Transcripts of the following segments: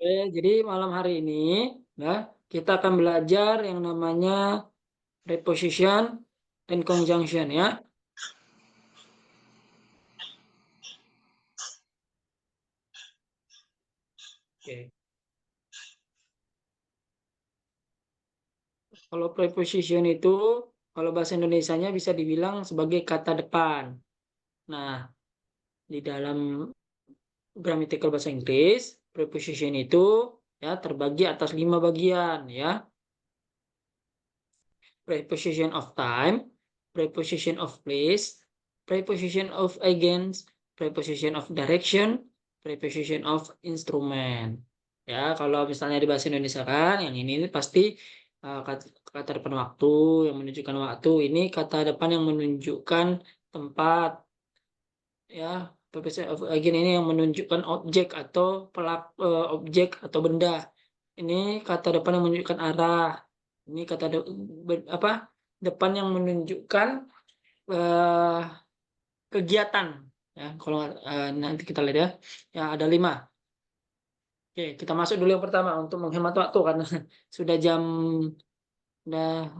Oke, jadi malam hari ini ya, kita akan belajar yang namanya preposition dan conjunction ya. Oke. Kalau preposition itu kalau bahasa Indonesianya bisa dibilang sebagai kata depan. Nah, di dalam grammatical bahasa Inggris, preposition itu ya terbagi atas 5 bagian ya. Preposition of time, preposition of place, preposition of against, preposition of direction, preposition of instrument. Ya, kalau misalnya di bahasa Indonesia kan, yang ini pasti kata depan waktu yang menunjukkan waktu. Ini kata depan yang menunjukkan tempat. Ya, preposition of against ini yang menunjukkan objek atau objek atau benda. Ini kata depan yang menunjukkan arah. Ini kata depan yang menunjukkan eh, kegiatan. Ya, kalau nanti kita lihat ya. Ya, ada 5. Oke, kita masuk dulu yang pertama untuk menghemat waktu karena sudah udah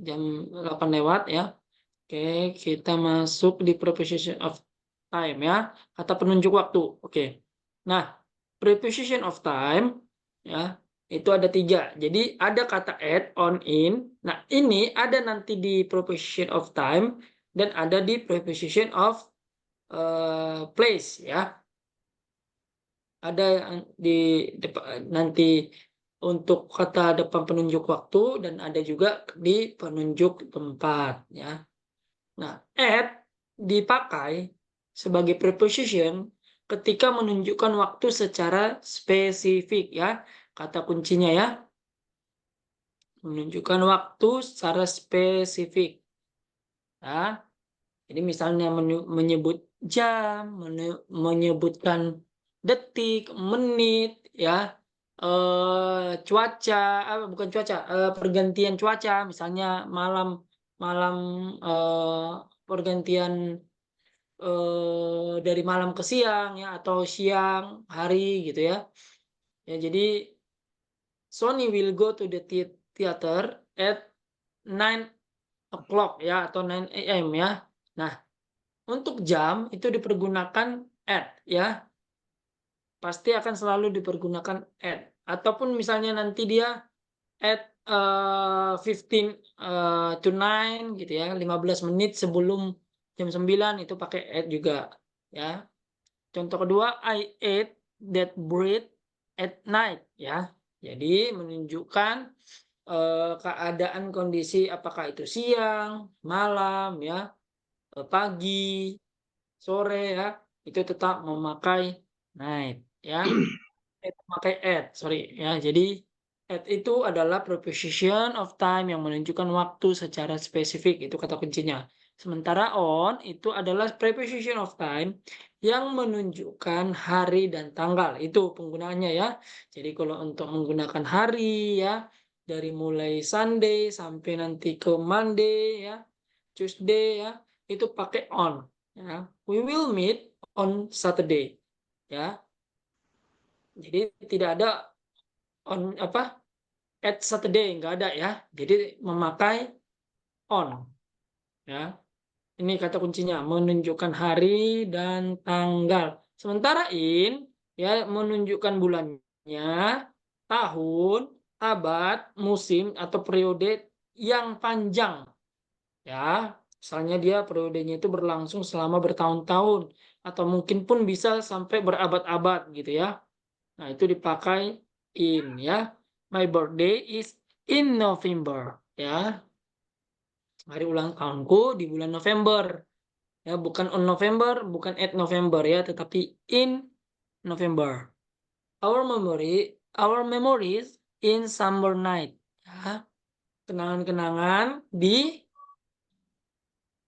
jam 8 lewat ya. Oke, kita masuk di preposition of time ya. Kata penunjuk waktu. Oke. Nah, preposition of time ya itu ada 3. Jadi ada kata at, on, in. Nah ini ada nanti di preposition of time dan ada di preposition of place ya. Ada di nanti untuk kata depan penunjuk waktu dan ada juga di penunjuk tempat ya. Nah, at dipakai sebagai preposition ketika menunjukkan waktu secara spesifik ya. Kata kuncinya ya, menunjukkan waktu secara spesifik. Ya. Jadi misalnya menyebut jam, menyebutkan detik, menit, ya, cuaca, bukan cuaca, pergantian cuaca, misalnya malam, malam pergantian dari malam ke siang ya atau siang hari gitu ya. Ya jadi Sony will go to the theater at 9 o'clock ya atau 9 AM ya. Nah, untuk jam itu dipergunakan at ya. Pasti akan selalu dipergunakan at ataupun misalnya nanti dia at 15 to 9 gitu ya, 15 menit sebelum jam 9 itu pakai at juga ya. Contoh kedua, I ate that bread at night ya. Jadi menunjukkan keadaan kondisi apakah itu siang, malam ya, pagi, sore ya, itu tetap memakai night ya. Memakai at, sorry ya. Jadi at itu adalah preposition of time yang menunjukkan waktu secara spesifik, itu kata kuncinya. Sementara on itu adalah preposition of time yang menunjukkan hari dan tanggal. Itu penggunaannya ya. Jadi kalau untuk menggunakan hari ya, dari mulai Sunday sampai nanti ke Monday ya, Tuesday ya, itu pakai on ya. We will meet on Saturday ya. Jadi tidak ada on at Saturday, nggak ada ya. Jadi memakai on ya. Ini kata kuncinya menunjukkan hari dan tanggal. Sementara in ya menunjukkan bulannya, tahun, abad, musim atau periode yang panjang ya. Misalnya dia periodenya itu berlangsung selama bertahun-tahun atau mungkin pun bisa sampai berabad-abad gitu ya. Nah, itu dipakai in ya. My birthday is in November ya. Hari ulang tahunku di bulan November. Ya, bukan on November, bukan at November ya, tetapi in November. Our memories in summer night. Ya. Kenangan-kenangan di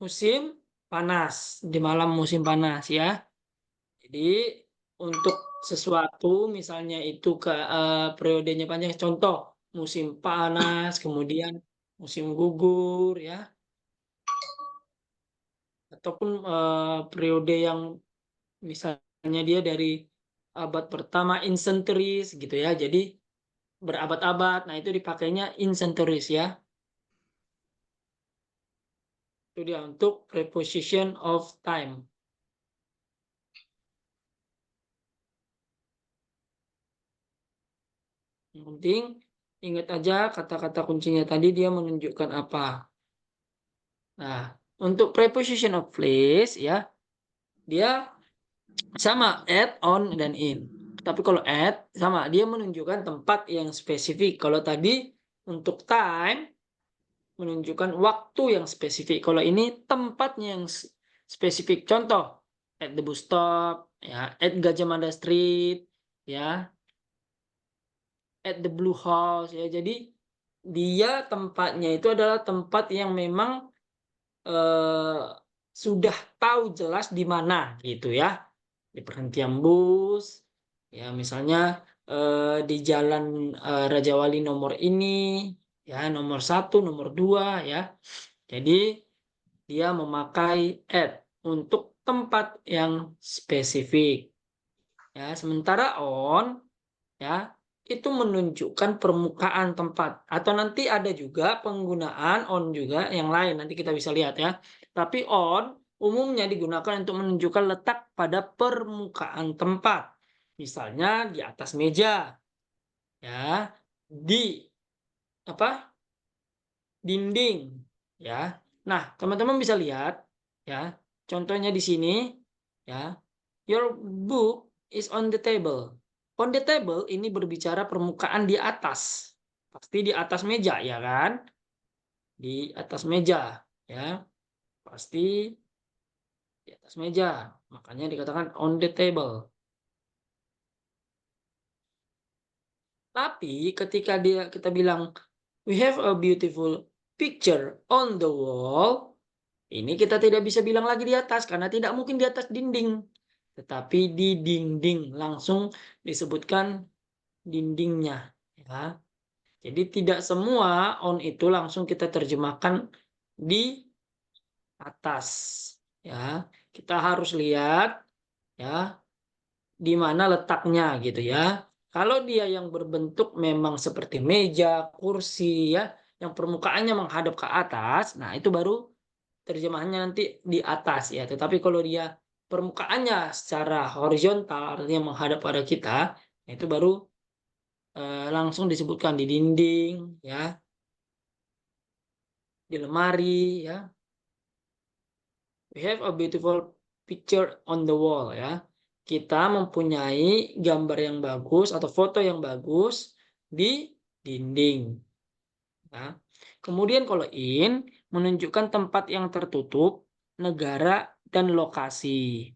musim panas, di malam musim panas ya. Jadi untuk sesuatu misalnya itu periodenya panjang, contoh musim panas, kemudian musim gugur ya, ataupun periode yang misalnya dia dari abad pertama in centuries gitu ya. Jadi berabad-abad. Nah, itu dipakainya in centuries ya. Itu dia untuk preposition of time. Yang penting ingat aja kata-kata kuncinya tadi dia menunjukkan apa. Nah, untuk preposition of place ya, dia sama at, on, dan in. Tapi kalau at sama dia menunjukkan tempat yang spesifik. Kalau tadi untuk time menunjukkan waktu yang spesifik. Kalau ini tempatnya yang spesifik. Contoh at the bus stop, ya, at Gajah Mada Street, ya, at the Blue House, ya. Jadi dia tempatnya itu adalah tempat yang memang sudah tahu jelas di mana gitu ya, di perhentian bus, ya misalnya di jalan Raja Wali nomor ini, ya nomor 1, nomor 2 ya. Jadi dia memakai at untuk tempat yang spesifik. Ya, sementara on ya itu menunjukkan permukaan tempat, atau nanti ada juga penggunaan on juga yang lain, nanti kita bisa lihat ya. Tapi on umumnya digunakan untuk menunjukkan letak pada permukaan tempat, misalnya di atas meja, ya, di apa, dinding, ya. Nah, teman-teman bisa lihat ya, contohnya di sini ya. Your book is on the table. On the table ini berbicara permukaan di atas. Pasti di atas meja ya kan? Di atas meja ya. Pasti di atas meja. Makanya dikatakan on the table. Tapi ketika kita bilang we have a beautiful picture on the wall, ini kita tidak bisa bilang lagi di atas karena tidak mungkin di atas dinding. Tetapi di dinding, langsung disebutkan dindingnya ya. Jadi tidak semua on itu langsung kita terjemahkan di atas ya. Kita harus lihat ya di mana letaknya gitu ya. Kalau dia yang berbentuk memang seperti meja, kursi ya, yang permukaannya menghadap ke atas, nah itu baru terjemahannya nanti di atas ya. Tetapi kalau dia permukaannya secara horizontal, artinya menghadap pada kita, nah itu baru langsung disebutkan di dinding ya, di lemari ya. We have a beautiful picture on the wall ya. Kita mempunyai gambar yang bagus atau foto yang bagus di dinding ya. Kemudian kalau in menunjukkan tempat yang tertutup, negara dan lokasi.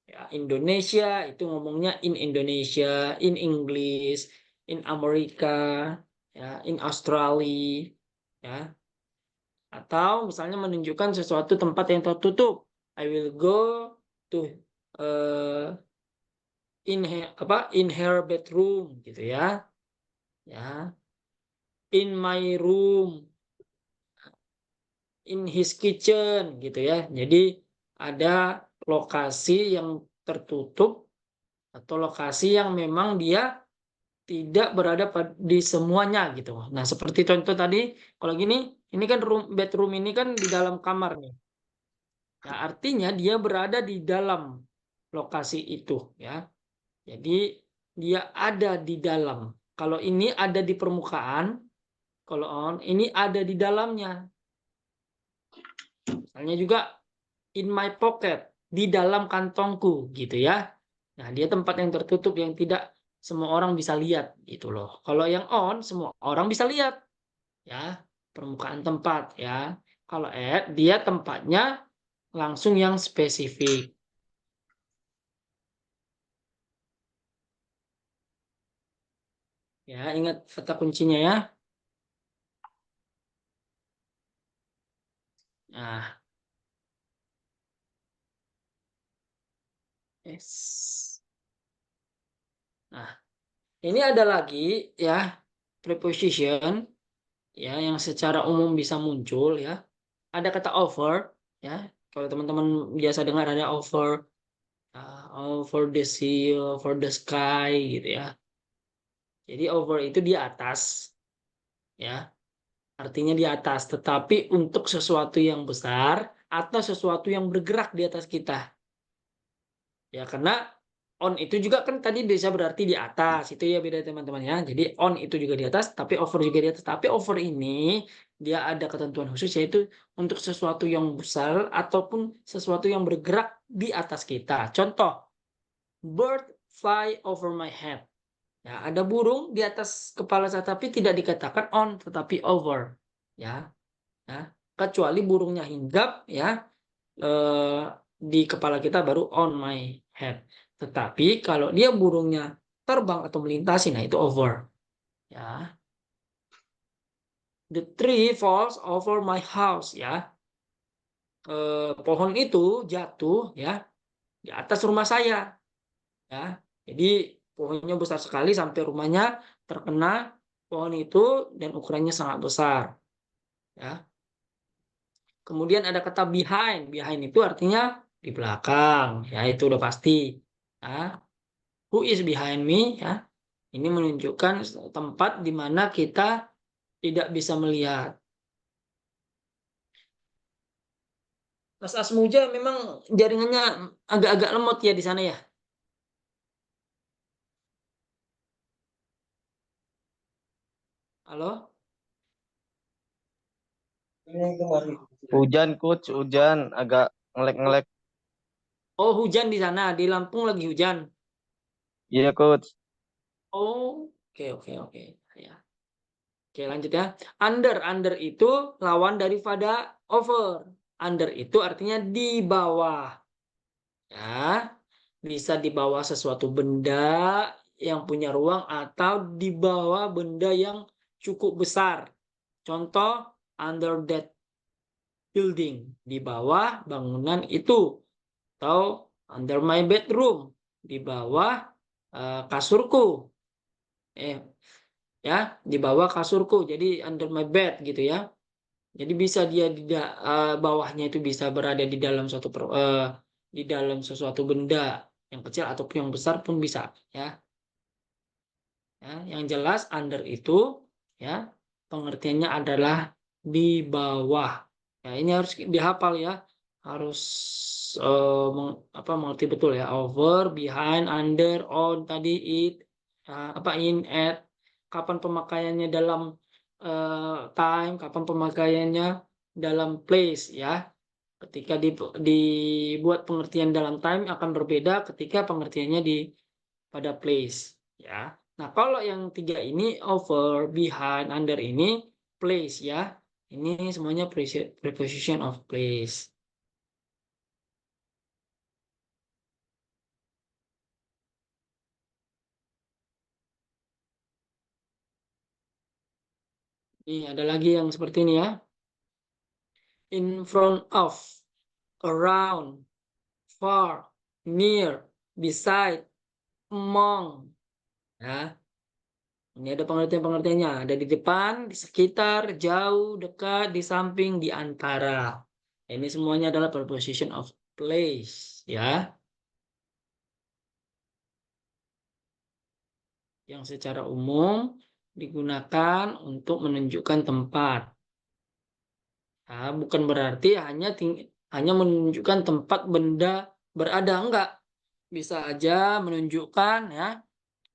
Ya, Indonesia itu ngomongnya in Indonesia, in English, in Amerika, ya, in Australia, ya. Atau misalnya menunjukkan sesuatu tempat yang tertutup. I will go to in her bedroom gitu ya. Ya. In my room, in his kitchen gitu ya. Jadi ada lokasi yang tertutup atau lokasi yang memang dia tidak berada di semuanya gitu. Nah, seperti contoh tadi, kalau gini, ini kan bedroom ini kan di dalam kamar nih. Ya, artinya dia berada di dalam lokasi itu ya. Jadi dia ada di dalam. Kalau ini ada di permukaan, kalau on ini ada di dalamnya. Misalnya juga in my pocket, di dalam kantongku gitu ya. Nah, dia tempat yang tertutup yang tidak semua orang bisa lihat gitu loh. Kalau yang on semua orang bisa lihat ya, permukaan tempat ya. Kalau at dia tempatnya langsung yang spesifik. Ya, ingat kata kuncinya ya. Nah, yes. Nah, ini ada lagi ya preposition ya yang secara umum bisa muncul ya. Ada kata over ya. Kalau teman-teman biasa dengar ada over, over the sea, over the sky gitu ya. Jadi over itu di atas ya. Artinya di atas, tetapi untuk sesuatu yang besar atau sesuatu yang bergerak di atas kita. Ya, karena on itu juga kan tadi bisa berarti di atas. Itu ya beda teman-teman ya. Jadi on itu juga di atas, tapi over juga di atas. Tapi over ini dia ada ketentuan khusus yaitu untuk sesuatu yang besar ataupun sesuatu yang bergerak di atas kita. Contoh, bird fly over my head. Ya, ada burung di atas kepala saya tapi tidak dikatakan on tetapi over. Ya, ya. Kecuali burungnya hinggap ya di kepala kita baru on my head. Tetapi kalau dia burungnya terbang atau melintasi, nah itu over. Ya, the tree falls over my house. Ya, pohon itu jatuh ya di atas rumah saya. Ya, jadi pohonnya besar sekali sampai rumahnya terkena pohon itu dan ukurannya sangat besar. Ya, kemudian ada kata behind. Behind itu artinya di belakang. Ya, itu udah pasti. Ya, who is behind me? Ya, ini menunjukkan tempat di mana kita tidak bisa melihat. Mas Asmuja memang jaringannya agak-agak lemot ya di sana ya. Halo? Hujan coach, hujan agak ngelek-ngelek. Oh, hujan di sana. Di Lampung lagi hujan. Iya coach. Oh, oke oke oke. Ya. Oke, lanjut ya. Under itu lawan daripada over. Under itu artinya di bawah. Ya, bisa di bawah sesuatu benda yang punya ruang atau di bawah benda yang cukup besar. Contoh, under that building, di bawah bangunan itu. Atau under my bedroom, di bawah kasurku. Ya, di bawah kasurku. Jadi under my bed gitu ya. Jadi bisa dia bawahnya itu bisa berada di dalam di dalam sesuatu benda yang kecil ataupun yang besar pun bisa ya. Ya, yang jelas under itu ya pengertiannya adalah di bawah. Ya, ini harus dihafal ya. Harus mengerti betul ya. Over, behind, under, on tadi it in, at, kapan pemakaiannya dalam time, kapan pemakaiannya dalam place ya. Ketika dibuat pengertian dalam time akan berbeda ketika pengertiannya pada place ya. Nah, kalau yang tiga ini over, behind, under ini place ya. Ini semuanya preposition of place. Ini ada lagi yang seperti ini ya. In front of, around, far, near, beside, among. Ya. Ini ada pengertian-pengertiannya. Ada di depan, di sekitar, jauh, dekat, di samping, di antara. Ini semuanya adalah preposition of place. Ya. Yang secara umum digunakan untuk menunjukkan tempat. Nah, bukan berarti hanya menunjukkan tempat benda berada, enggak. Bisa aja menunjukkan ya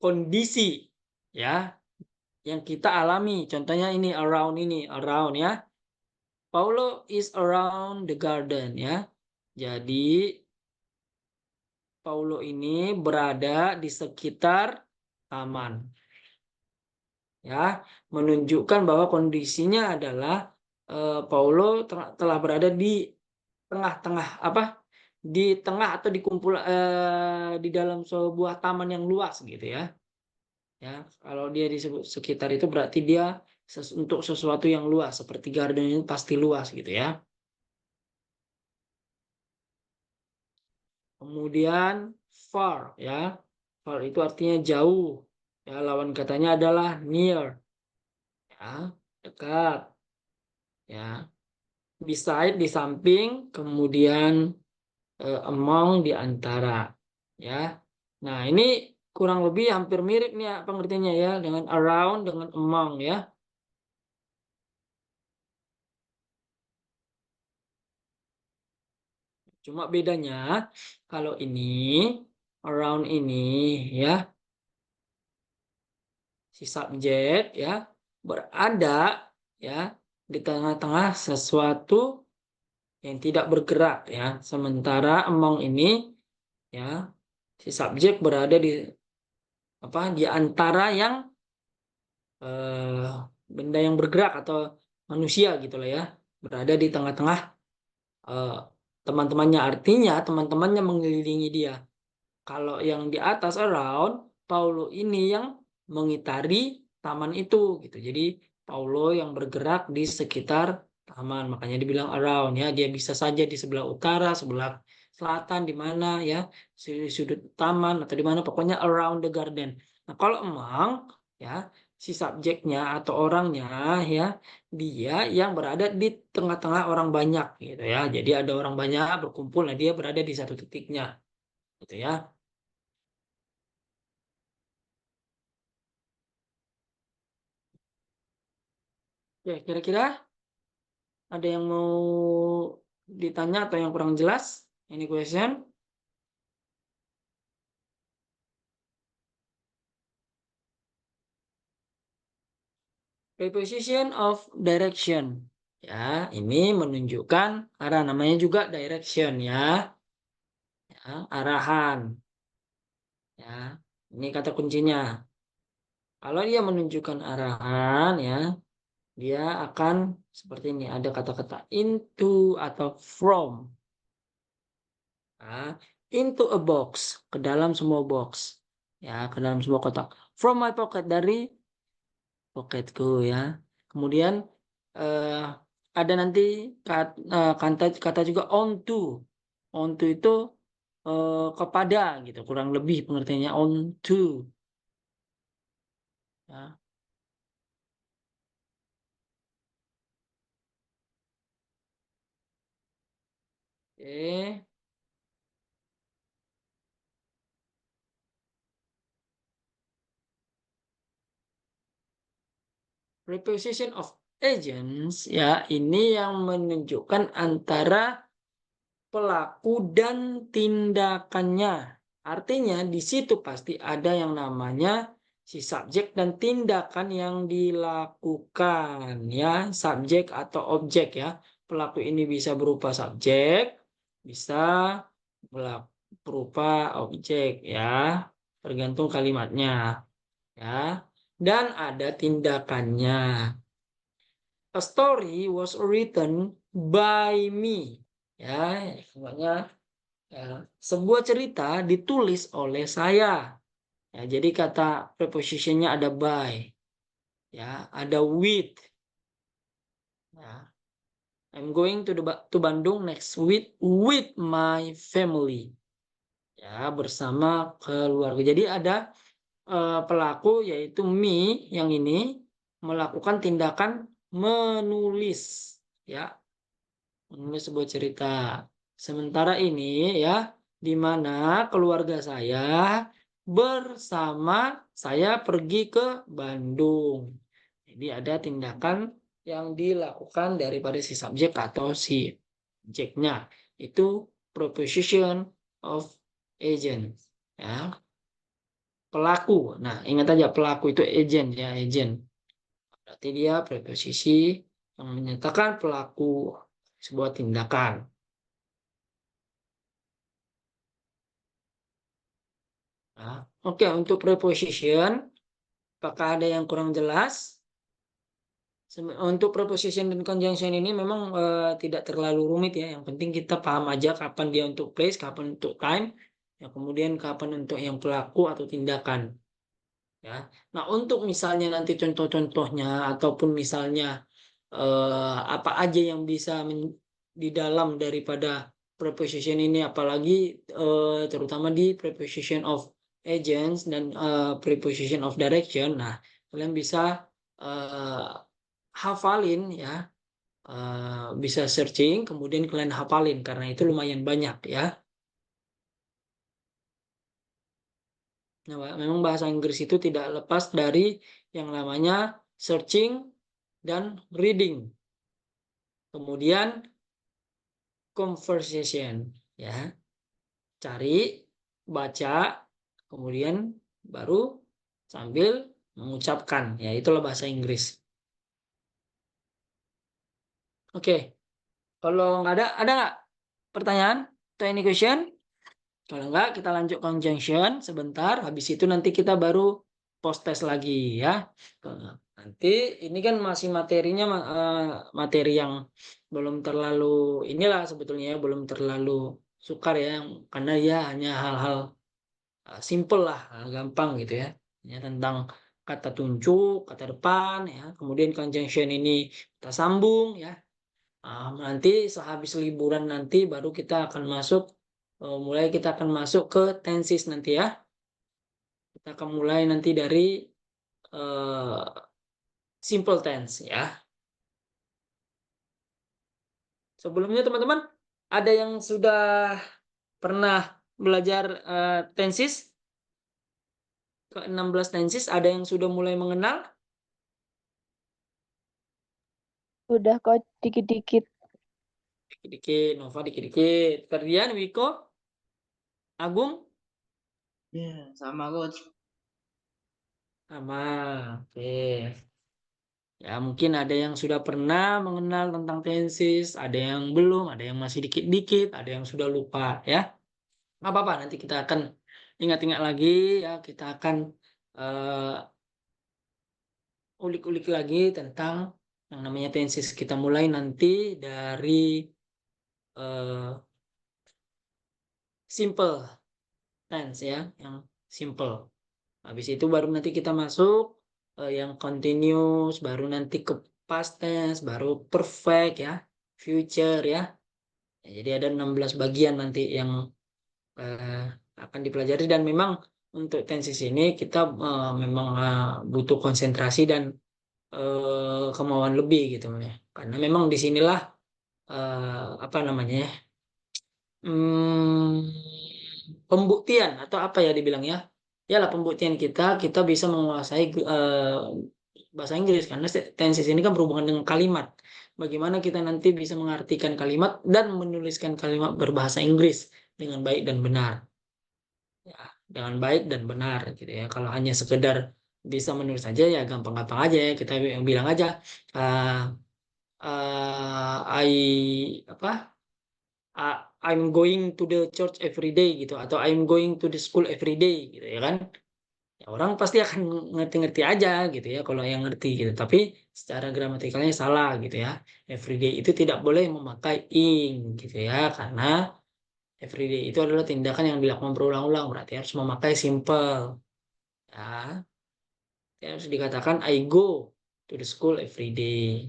kondisi ya yang kita alami. Contohnya ini around ya. Paulo is around the garden ya. Jadi Paulo ini berada di sekitar taman. Ya, menunjukkan bahwa kondisinya adalah Paulo telah berada di tengah-tengah di tengah atau di dalam sebuah taman yang luas gitu ya. Ya, kalau dia di sekitar itu berarti dia untuk sesuatu yang luas seperti garden ini pasti luas gitu ya. Kemudian far ya. Far itu artinya jauh. Ya, lawan katanya adalah near. Ya, dekat. Ya. Beside di samping, kemudian among di antara. ya. Nah, ini kurang lebih hampir mirip nih ya pengertiannya ya dengan around dengan among ya. Cuma bedanya kalau ini around ini ya si subjek ya berada ya di tengah-tengah sesuatu yang tidak bergerak ya. Sementara among ini ya si subjek berada di antara yang benda yang bergerak atau manusia gitu lah ya, berada di tengah-tengah eh, teman-temannya, artinya teman-temannya mengelilingi dia. Kalau yang di atas around, Paulo ini yang mengitari taman itu gitu. Jadi Paulo yang bergerak di sekitar taman, makanya dibilang around ya. Dia bisa saja di sebelah utara, sebelah selatan, di mana ya, sudut taman atau di mana, pokoknya around the garden. Nah, kalau emang ya si subjeknya atau orangnya ya dia yang berada di tengah-tengah orang banyak gitu ya. Jadi ada orang banyak berkumpul, nah dia berada di satu titiknya gitu ya. Ya, kira-kira ada yang mau ditanya atau yang kurang jelas? Ini question. Preposition of direction. Ya, ini menunjukkan arah. Namanya juga direction ya. Ya, arahan. Ya, ini kata kuncinya. Kalau dia menunjukkan arahan ya, dia akan seperti ini. Ada kata-kata into atau from. Ya, into a box, ke dalam semua box. Ya, ke dalam semua kotak. From my pocket, dari pocketku ya. Kemudian eh, ada nanti kata juga onto. Onto itu kepada gitu, kurang lebih pengertiannya onto. Ya. Oke. Preposition of agents ya, ini yang menunjukkan antara pelaku dan tindakannya. Artinya di situ pasti ada yang namanya si subjek dan tindakan yang dilakukan ya, subjek atau objek ya. Pelaku ini bisa berupa subjek, bisa berupa objek ya, tergantung kalimatnya ya. Dan ada tindakannya. A story was written by me. Ya, semuanya ya, sebuah cerita ditulis oleh saya. Ya, jadi kata prepositionnya ada by, ya, ada with. Ya. I'm going to Bandung next week with my family. Ya, bersama keluarga. Jadi ada pelaku yaitu me yang ini melakukan tindakan menulis, ya, menulis sebuah cerita. Sementara ini ya, di mana keluarga saya bersama saya pergi ke Bandung. Jadi ada tindakan yang dilakukan daripada si subjek atau si objeknya. Itu preposition of agent. Ya, pelaku. Nah, ingat aja pelaku itu agent ya, agent. Berarti dia preposisi yang menyatakan pelaku sebuah tindakan. Nah, oke, untuk preposition, apakah ada yang kurang jelas? Untuk preposition dan conjunction ini memang tidak terlalu rumit ya. Yang penting kita paham aja kapan dia untuk place, kapan untuk time, ya, kemudian kapan untuk yang pelaku atau tindakan. Ya. Nah, untuk misalnya nanti contoh-contohnya ataupun misalnya apa aja yang bisa di dalam daripada preposition ini, apalagi terutama di preposition of agents dan preposition of direction. Nah, kalian bisa eh, hafalin ya, bisa searching kemudian kalian hafalin karena itu lumayan banyak ya. Nah, memang bahasa Inggris itu tidak lepas dari yang namanya searching dan reading. Kemudian conversation, ya. Cari, baca, kemudian baru sambil mengucapkan. Ya, itulah bahasa Inggris. Oke. Kalau nggak ada nggak pertanyaan atau any question? Kalau nggak, kita lanjut conjunction sebentar. Habis itu nanti kita baru post test lagi ya. Nanti ini kan masih materinya materi yang belum terlalu inilah sebetulnya ya, belum terlalu sukar ya, karena ya hanya hal-hal simple lah, gampang gitu ya. Ya tentang kata tunjuk, kata depan ya. Kemudian conjunction ini kita sambung ya. Nanti sehabis liburan nanti baru kita akan masuk mulai kita akan masuk ke tenses nanti ya. Kita akan mulai nanti dari uh, simple tense ya. Sebelumnya teman-teman ada yang sudah pernah belajar tenses ke 16 tenses, ada yang sudah mulai mengenal? Udah kok dikit-dikit. Dikit-dikit, Nova dikit-dikit. Ferdian, Wiko, Agung? Ya, sama coach. Sama. Oke. Ya, mungkin ada yang sudah pernah mengenal tentang tenses, ada yang belum, ada yang masih dikit-dikit, ada yang sudah lupa ya. Nggak apa-apa, nanti kita akan ingat-ingat lagi ya, kita akan ulik-ulik lagi tentang yang namanya tenses. Kita mulai nanti dari simple tense ya, yang simple. Habis itu baru nanti kita masuk yang continuous, baru nanti ke past tense, baru perfect ya, future ya. Jadi ada 16 bagian nanti yang akan dipelajari, dan memang untuk tenses ini kita memang butuh konsentrasi dan kemauan lebih gitu ya. Karena memang disinilah apa namanya ya, pembuktian atau apa ya dibilang ya, lah pembuktian kita bisa menguasai bahasa Inggris, karena tenses ini kan berhubungan dengan kalimat. Bagaimana kita nanti bisa mengartikan kalimat dan menuliskan kalimat berbahasa Inggris dengan baik dan benar. Ya, dengan baik dan benar gitu ya. Kalau hanya sekedar bisa menulis saja ya gampang-gampang aja ya. Kita bilang aja I apa? I'm going to the church every day gitu, atau I'm going to the school every day gitu ya kan. Ya, orang pasti akan ngerti-ngerti aja gitu ya kalau yang ngerti gitu. Tapi secara gramatikalnya salah gitu ya. Everyday itu tidak boleh memakai ing gitu ya, karena everyday itu adalah tindakan yang dilakukan berulang-ulang, berarti harus memakai simple. Ya, harus dikatakan I go to the school every day.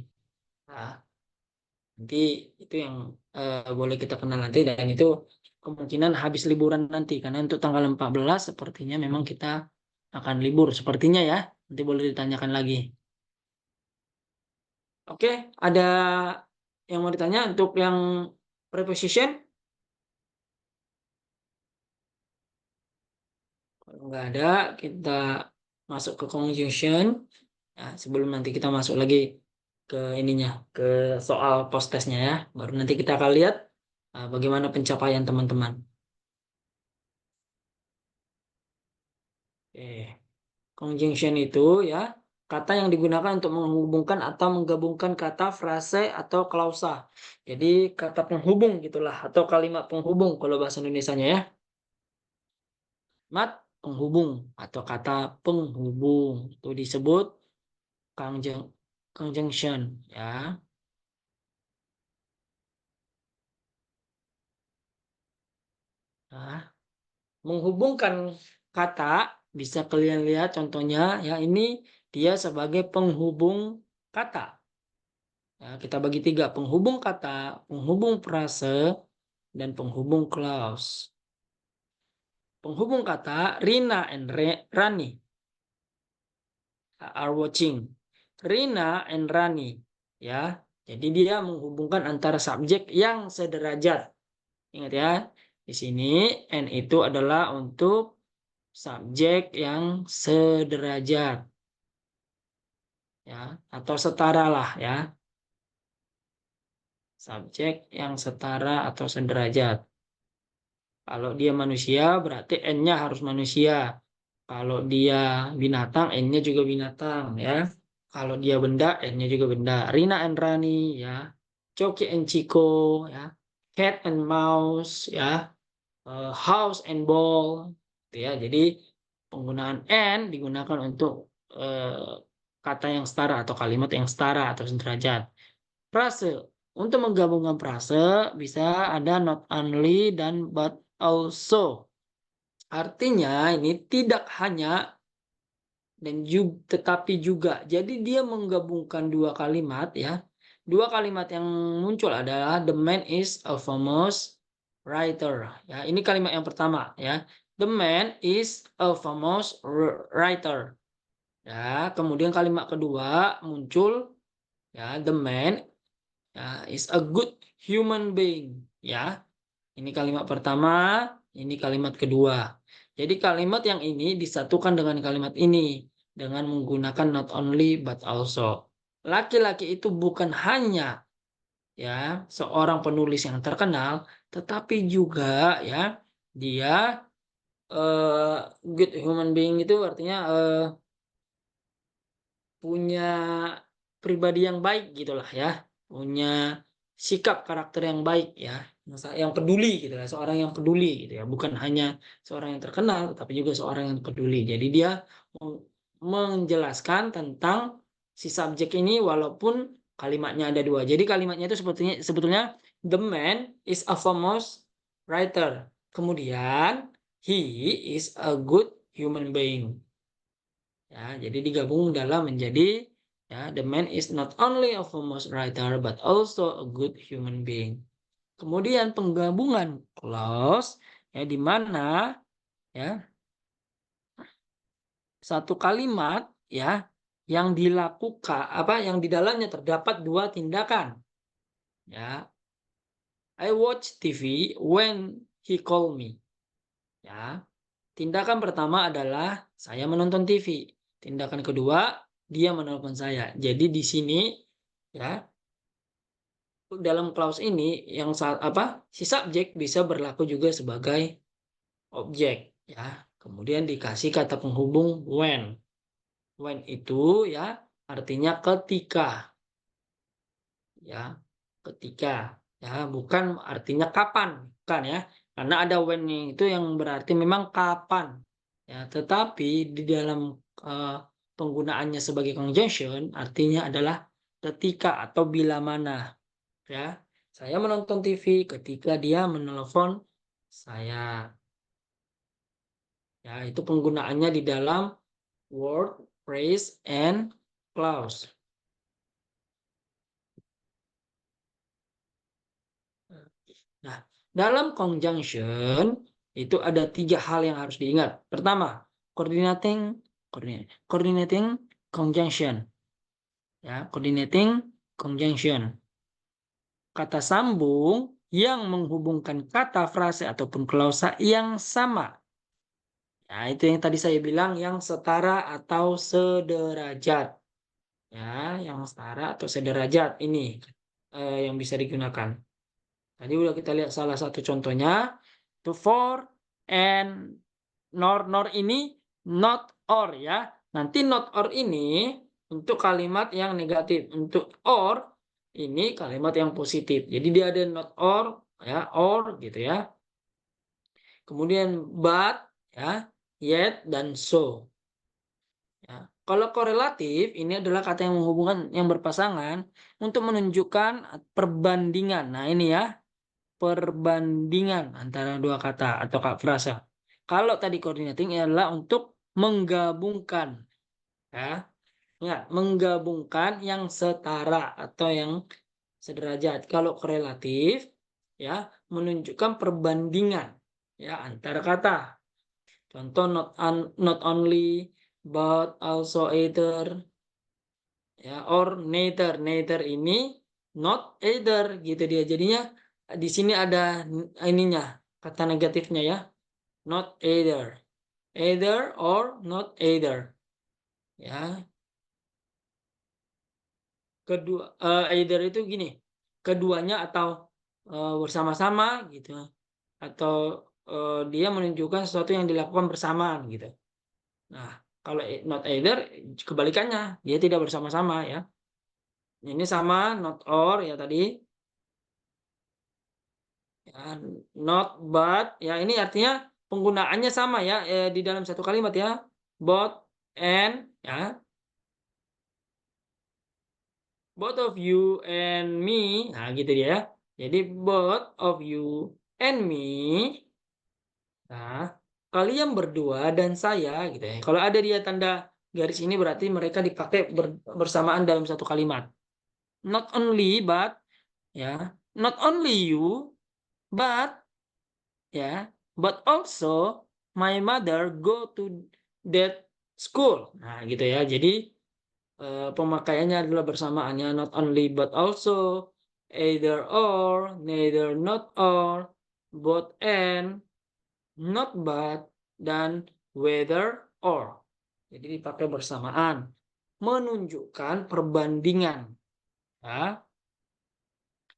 Ya, nanti itu yang boleh kita kenal nanti, dan itu kemungkinan habis liburan nanti, karena untuk tanggal 14 sepertinya memang kita akan libur sepertinya ya. Nanti boleh ditanyakan lagi. Oke, ada yang mau ditanya untuk yang preposition? Kalau nggak ada, kita masuk ke conjunction. Nah, sebelum nanti kita masuk lagi ke ininya, ke soal post testnya ya. Baru nanti kita akan lihat bagaimana pencapaian teman-teman. Oke. Conjunction itu ya, kata yang digunakan untuk menghubungkan atau menggabungkan kata, frase, atau klausa. Jadi kata penghubung gitulah, atau kalimat penghubung kalau bahasa Indonesianya ya. Kalimat penghubung atau kata penghubung itu disebut conjunction ya. Nah, menghubungkan kata bisa kalian lihat contohnya ya, ini dia sebagai penghubung kata. Ya, kita bagi 3, penghubung kata, penghubung frase, dan penghubung clause. Penghubung kata, Rina and Rani are watching. Rina and Rani ya. Jadi dia menghubungkan antara subjek yang sederajat. Ingat ya, di sini N itu adalah untuk subjek yang sederajat. Ya, atau setara lah ya. Subjek yang setara atau sederajat. Kalau dia manusia berarti N-nya harus manusia. Kalau dia binatang, N-nya juga binatang ya. Kalau dia benda, N-nya juga benda. Rina and Rani ya. Coki and Chico ya. Cat and mouse ya. House and ball gitu ya. Jadi penggunaan N digunakan untuk kata yang setara atau kalimat yang setara atau sederajat. Frase. Untuk menggabungkan frase bisa ada not only dan but also. Artinya ini tidak hanya dan juga tetapi juga. Jadi dia menggabungkan dua kalimat ya. Dua kalimat yang muncul adalah the man is a famous writer. Ya, ini kalimat yang pertama ya. The man is a famous writer. Ya, kemudian kalimat kedua muncul ya, the man ya, is a good human being ya. Ini kalimat pertama, ini kalimat kedua. Jadi kalimat yang ini disatukan dengan kalimat ini dengan menggunakan not only but also. Laki-laki itu bukan hanya ya seorang penulis yang terkenal, tetapi juga ya dia good human being itu artinya punya pribadi yang baik gitulah ya, punya sikap karakter yang baik ya, yang peduli gitu lah, seorang yang peduli gitu ya, bukan hanya seorang yang terkenal tapi juga seorang yang peduli. Jadi dia menjelaskan tentang si subjek ini walaupun kalimatnya ada dua. Jadi kalimatnya itu sebetulnya the man is a famous writer, kemudian he is a good human being. Ya, jadi digabung dalam menjadi ya, the man is not only a famous writer but also a good human being. Kemudian penggabungan clause ya di mana ya satu kalimat ya yang dilakukan yang di dalamnya terdapat dua tindakan. Ya. I watch TV when he call me. Ya. Tindakan pertama adalah saya menonton TV. Tindakan kedua, dia menelpon saya. Jadi di sini ya dalam clause ini yang si subjek bisa berlaku juga sebagai objek ya. Kemudian dikasih kata penghubung when. When itu ya artinya ketika. Ya, ketika ya, bukan artinya kapan, bukan ya. Karena ada when itu yang berarti memang kapan. Ya, tetapi di dalam penggunaannya sebagai conjunction artinya adalah ketika atau bila mana. Ya, saya menonton TV ketika dia menelpon saya. Ya, itu penggunaannya di dalam word, phrase, and clause. Nah, dalam conjunction itu ada 3 hal yang harus diingat. Pertama, coordinating conjunction. Ya, coordinating conjunction. Kata sambung yang menghubungkan kata, frase ataupun klausa yang sama. Nah, itu yang tadi saya bilang yang setara atau sederajat. Ya, yang setara atau sederajat ini yang bisa digunakan. Tadi udah kita lihat salah satu contohnya. To for and nor ini not or ya. Nanti not or ini untuk kalimat yang negatif. Untuk or ini kalimat yang positif. Jadi dia ada not or ya, or gitu ya. Kemudian but ya, yet dan so. Ya. Kalau korelatif ini adalah kata yang menghubungkan yang berpasangan untuk menunjukkan perbandingan. Nah, ini ya. Perbandingan antara dua kata atau frasa. Kalau tadi coordinating adalah untuk menggabungkan, ya, menggabungkan yang setara atau yang sederajat. Kalau korelatif, ya, menunjukkan perbandingan, ya, antara kata. Contoh not only, but also either, ya, or neither. Neither ini not either gitu dia. Jadinya di sini ada ininya, kata negatifnya ya. Not either. either or not either. Ya. Either itu gini, keduanya atau bersama-sama gitu. Atau dia menunjukkan sesuatu yang dilakukan bersamaan gitu. Nah, kalau not either kebalikannya, dia tidak bersama-sama ya. Ini sama not or ya tadi. Ya, not but ya ini artinya penggunaannya sama ya di dalam satu kalimat ya. Both and ya. Both of you and me. Nah, gitu dia ya. Jadi both of you and me. Nah, kalian berdua dan saya gitu ya. Kalau ada dia tanda garis ini berarti mereka dipakai bersamaan dalam satu kalimat. Not only but ya, not only you but ya, but also my mother go to that school. Nah, gitu ya. Jadi pemakaiannya adalah bersamaannya not only but also, either or, neither not or, both and, not but, dan whether or. Jadi dipakai bersamaan, menunjukkan perbandingan. Ya.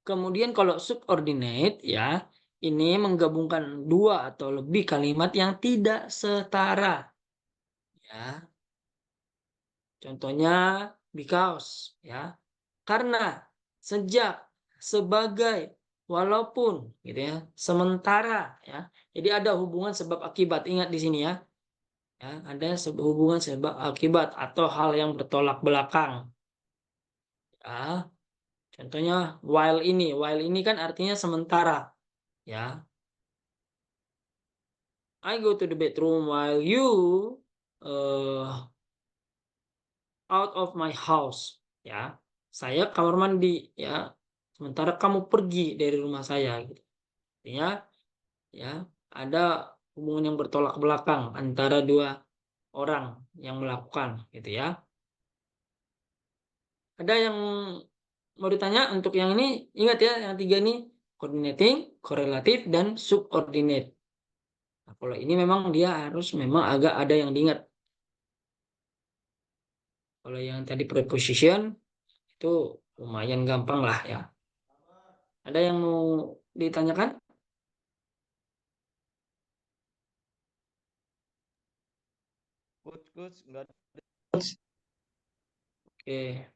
Kemudian kalau subordinate ya, ini menggabungkan dua atau lebih kalimat yang tidak setara. Ya. Contohnya because ya. Karena, sejak, sebagai, walaupun gitu ya, sementara ya. Jadi ada hubungan sebab akibat. Ingat di sini ya. Ya, ada hubungan sebab akibat atau hal yang bertolak belakang. Ya. Contohnya while ini kan artinya sementara ya. I go to the bedroom while you out of my house ya. Saya kamar mandi ya. Sementara kamu pergi dari rumah saya gitu. Artinya ya ada hubungan yang bertolak belakang antara dua orang yang melakukan gitu ya. Ada yang mau ditanya untuk yang ini? Ingat ya yang tiga ini, coordinating, correlative, dan subordinate. Nah, kalau ini memang dia harus memang agak ada yang diingat. Kalau yang tadi preposition itu lumayan gampang lah ya. Ada yang mau ditanyakan? Coach, enggak ada. Oke.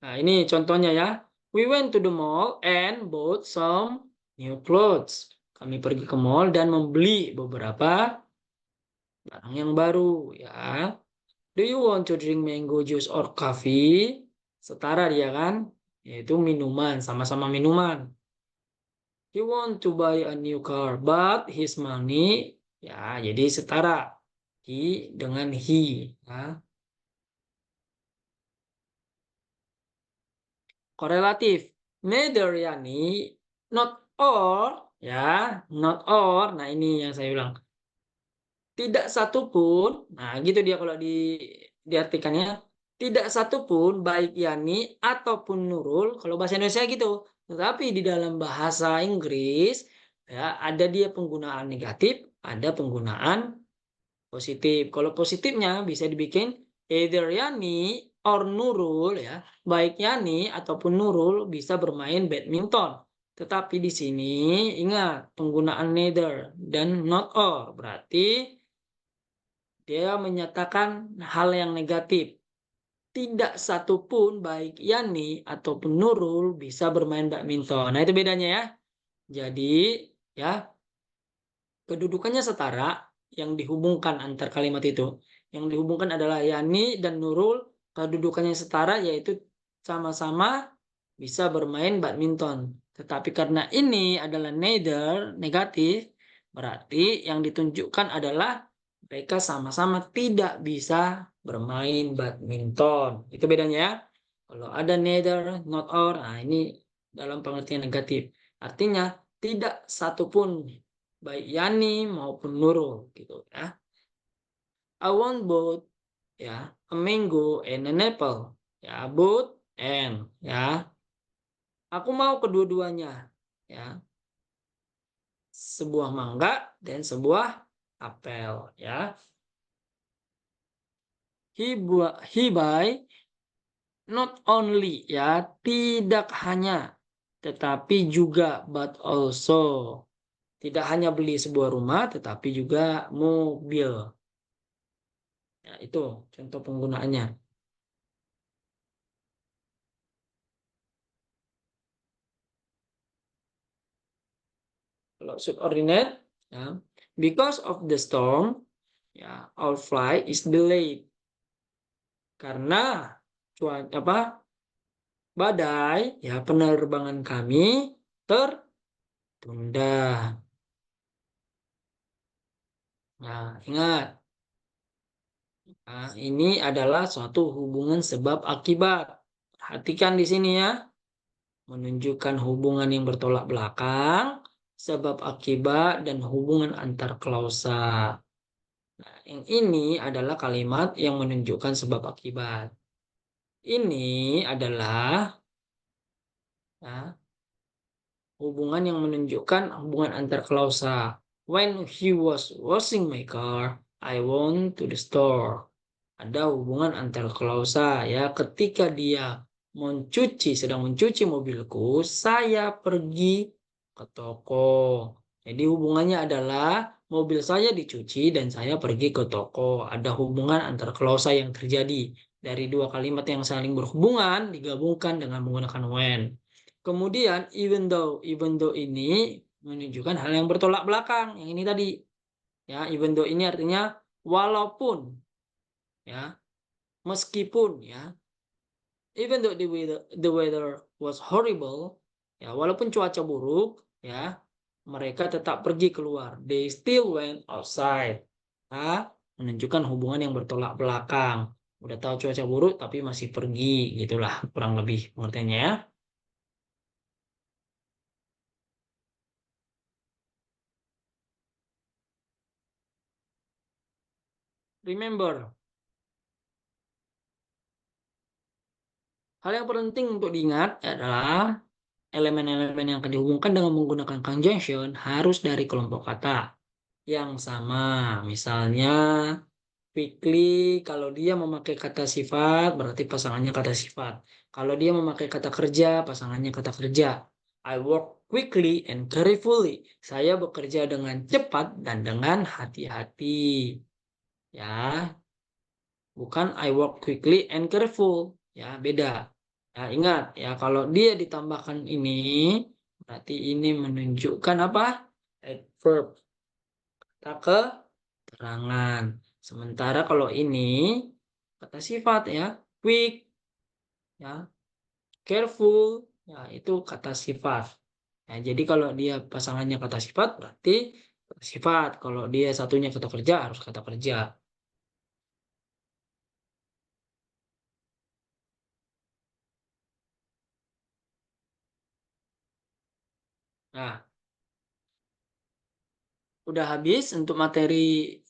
Nah, ini contohnya ya. We went to the mall and bought some new clothes. Kami pergi ke mall dan membeli beberapa barang yang baru ya. Do you want to drink mango juice or coffee? Setara dia kan? Yaitu minuman, sama-sama minuman. He want to buy a new car, but his money ya, jadi setara he dengan he ya. Korelatif. Neither yani, not or ya, not or. Nah, ini yang saya bilang. Tidak satupun, nah gitu dia kalau diartikannya, tidak satupun baik Yani ataupun Nurul, kalau bahasa Indonesia gitu. Tetapi di dalam bahasa Inggris ya ada dia penggunaan negatif, ada penggunaan positif. Kalau positifnya bisa dibikin either Yani or Nurul ya, baik Yani ataupun Nurul bisa bermain badminton. Tetapi di sini ingat penggunaan neither dan not or berarti dia menyatakan hal yang negatif. Tidak satupun baik Yani ataupun Nurul bisa bermain badminton. Nah, itu bedanya ya. Jadi, ya, kedudukannya setara yang dihubungkan antar kalimat itu. Yang dihubungkan adalah Yani dan Nurul, kedudukannya setara yaitu sama-sama bisa bermain badminton. Tetapi karena ini adalah neither, negatif, berarti yang ditunjukkan adalah mereka sama-sama tidak bisa bermain badminton. Itu bedanya ya. Kalau ada neither, not or, nah ini dalam pengertian negatif. Artinya tidak satupun baik Yani maupun Nurul gitu ya. I want both ya, a mango and an apple. Ya, both and ya. Aku mau kedua-duanya ya. sebuah mangga dan sebuah apel ya. He buy not only ya, tidak hanya tetapi juga but also. Tidak hanya beli sebuah rumah tetapi juga mobil. Ya, itu contoh penggunaannya. Kalau subordinate ya, because of the storm ya, our flight is delayed. Karena badai ya, penerbangan kami tertunda. Nah, ingat. Nah, ini adalah suatu hubungan sebab akibat. Perhatikan di sini ya. Menunjukkan hubungan yang bertolak belakang, sebab akibat, dan hubungan antar klausa. Nah, yang ini adalah kalimat yang menunjukkan sebab akibat. Ini adalah ya, hubungan yang menunjukkan hubungan antar klausa. When he was washing my car, I went to the store. Ada hubungan antar klausa ya. Ketika dia sedang mencuci mobilku, saya pergi ke toko. Jadi hubungannya adalah mobil saya dicuci dan saya pergi ke toko. Ada hubungan antar klausa yang terjadi. Dari dua kalimat yang saling berhubungan digabungkan dengan menggunakan when. Kemudian even though ini menunjukkan hal yang bertolak belakang. Yang ini tadi. Ya, even though ini artinya walaupun ya, meskipun ya, even though the weather was horrible ya, walaupun cuaca buruk ya, mereka tetap pergi keluar. They still went outside. Nah, menunjukkan hubungan yang bertolak belakang. Udah tahu cuaca buruk tapi masih pergi, gitulah kurang lebih pengertiannya ya. Remember, hal yang penting untuk diingat adalah elemen-elemen yang akan dihubungkan dengan menggunakan conjunction harus dari kelompok kata yang sama. Misalnya quickly, kalau dia memakai kata sifat berarti pasangannya kata sifat. Kalau dia memakai kata kerja, pasangannya kata kerja. I work quickly and carefully. Saya bekerja dengan cepat dan dengan hati-hati. Ya, bukan I work quickly and careful. Ya, beda. Ya, ingat ya, kalau dia ditambahkan ini berarti ini menunjukkan apa? Adverb. Kata keterangan. Sementara kalau ini kata sifat ya, quick ya, careful ya, itu kata sifat. Ya, jadi kalau dia pasangannya kata sifat berarti kata sifat. Kalau dia satunya kata kerja harus kata kerja. Nah, udah habis untuk materi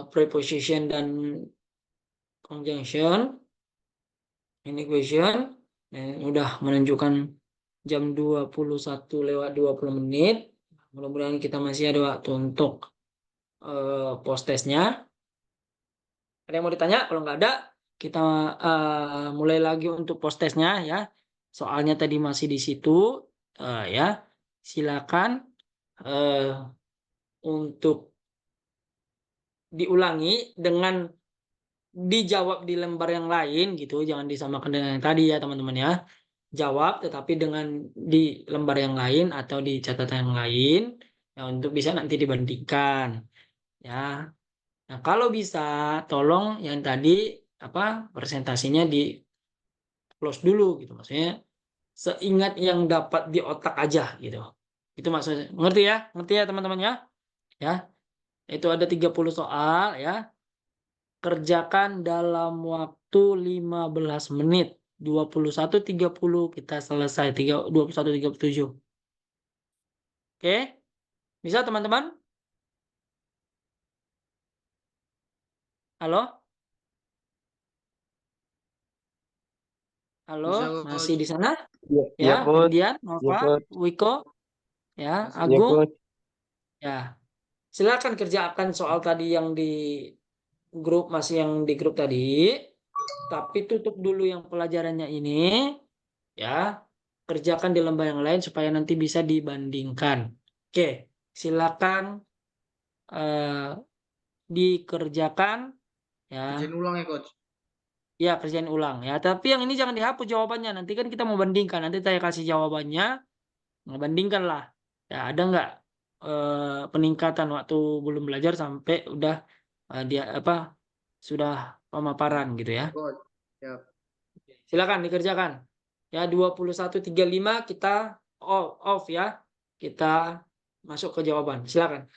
preposition dan conjunction. Ini question dan udah menunjukkan jam 21:20. Mudah-mudahan kita masih ada waktu untuk post testnya. Ada yang mau ditanya? Kalau nggak ada, kita mulai lagi untuk post testnya ya. Soalnya tadi masih di situ ya. Silakan untuk diulangi dengan dijawab di lembar yang lain gitu. Jangan disamakan dengan yang tadi ya teman-teman ya. Jawab tetapi dengan di lembar yang lain atau di catatan yang lain ya, untuk bisa nanti dibandingkan ya. Nah, kalau bisa tolong yang tadi presentasinya di close dulu gitu, maksudnya seingat yang dapat di otak aja gitu. Itu maksudnya. Ngerti ya? Ngerti ya teman-teman ya? Ya. Itu ada 30 soal ya. Kerjakan dalam waktu 15 menit. 21:30 kita selesai. 21:37. Oke? Bisa teman-teman? Halo? Halo? Bisa, Masih Coach. di sana? Iya, Ya, Coach. Ferdian, Iya, Nova, Coach. Wiko. Ya, Masih. Iya, Agung. Coach. Ya, silakan kerjakan soal tadi yang di grup, masih yang di grup tadi. Tapi tutup dulu yang pelajarannya ini, ya. Kerjakan di lembar yang lain supaya nanti bisa dibandingkan. Oke, silakan dikerjakan, ya. Kerjain ulang ya coach. Ya, kerjain ulang ya. Tapi yang ini jangan dihapus jawabannya. Nanti kan kita mau bandingkan. Nanti saya kasih jawabannya, ngebandingkan lah. Ya, ada nggak peningkatan waktu belum belajar sampai udah dia apa sudah pemaparan gitu ya. Coach. Siap. Silakan dikerjakan. Ya, 21.35 kita off ya. Kita masuk ke jawaban. Silakan.